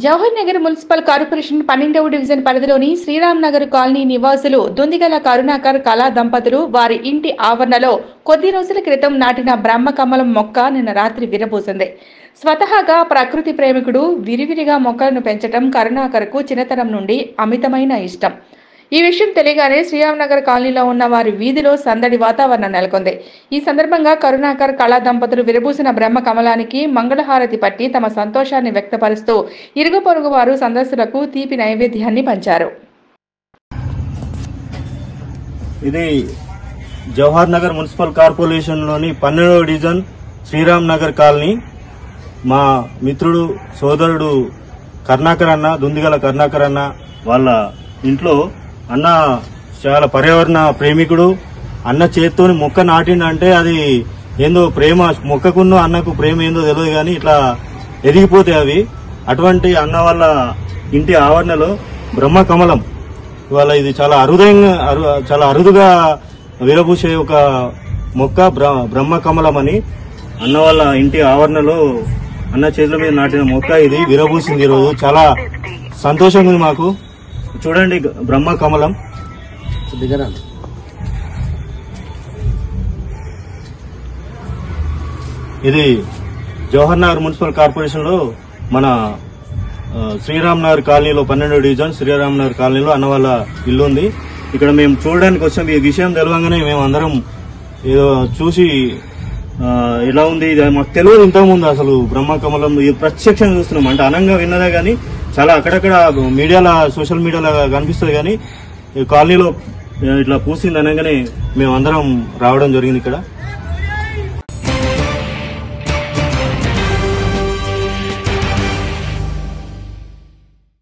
Jawahar Nagar municipal corporation 12వ division పరిధిలోని Sriram Nagar colony నివాసులు దుందిగల కరుణాకర్ కళా దంపతులు వారి ఇంటి ఆవరణలో కొద్ది రోజుల క్రితం నాటిన బ్రహ్మకమలం మొక్క నిన్న రాత్రి విరబూసింది. స్వతహాగా ప్రకృతి ప్రేమికుడు విరివిరిగా మొక్కలను పెంచడం కరుణాకర్కు చిన్నతనం నుండి అమితమైన ఇష్టం. ఈ విషయం తెలియగానే శ్రీరామ్ నగర్ కాలనీలో ఉన్న వారి వీధిలో సందడి వాతావరణం నెలకొంది. ఈ సందర్భంగా కరుణాకర్ కళా దంపతులు విరబూసిన బ్రహ్మ కమలానికి మంగళహారతి పట్టి తమ సంతోషాన్ని వ్యక్తపరుస్తూ ఇరుగు పొరుగు వారు సందర్శకులకు తీపి నైవేద్యాన్ని పంచారు. ఇది జవహర్ నగర్ మున్సిపల్ కార్పొరేషన్ లోని 12వ డివిజన్ శ్రీరామ్ నగర్ కాలనీ. మా మిత్రుడు సోదరుడు కరుణాకర్ అన్న, దుందిగల కరుణాకర్ అన్న వాళ్ళ ఇంట్లో అన్న చాలా పర్యావరణ ప్రేమికుడు. అన్న చేత్తోని మొక్క నాటిండంటే అది ఏందో ప్రేమ, మొక్కకున్న అన్నకు ప్రేమ ఏందో తెలియదు కానీ ఇట్లా ఎదిగిపోతాయి అవి. అటువంటి అన్న వాళ్ళ ఇంటి ఆవరణలో బ్రహ్మకమలం ఇవాళ ఇది చాలా అరుదుగా విరబూసే ఒక మొక్క బ్రహ్మకమలం అని అన్న వాళ్ళ ఇంటి ఆవరణలో అన్న చేతుల మీద నాటిన మొక్క ఇది విరబూసింది. ఈరోజు చాలా సంతోషంగా ఉంది మాకు. చూడండి బ్రహ్మకమలం. ఇది జవహర్ నగర్ మున్సిపల్ కార్పొరేషన్ లో మన శ్రీరామ్ నగర్ కాలనీలో 12వ డివిజన్ శ్రీరామ్ నగర్ కాలనీలో అన్న వాళ్ళ ఇల్లు ఉంది. ఇక్కడ మేము చూడడానికి వచ్చాం. ఈ విషయం తెలవగానే మేము అందరం ఏదో చూసి ఎలా ఉంది ఇది మాకు తెలియదు ఇంతకుముందు. అసలు బ్రహ్మకమలం ఇది ప్రత్యక్షంగా చూస్తున్నాం. అంటే అనంగా విన్నదే గానీ చాలా అక్కడక్కడ మీడియాలో సోషల్ మీడియాలో కనిపిస్తుంది కానీ ఈ కాలనీలో ఇట్లా పూసింది అనగానే మేము అందరం రావడం జరిగింది ఇక్కడ.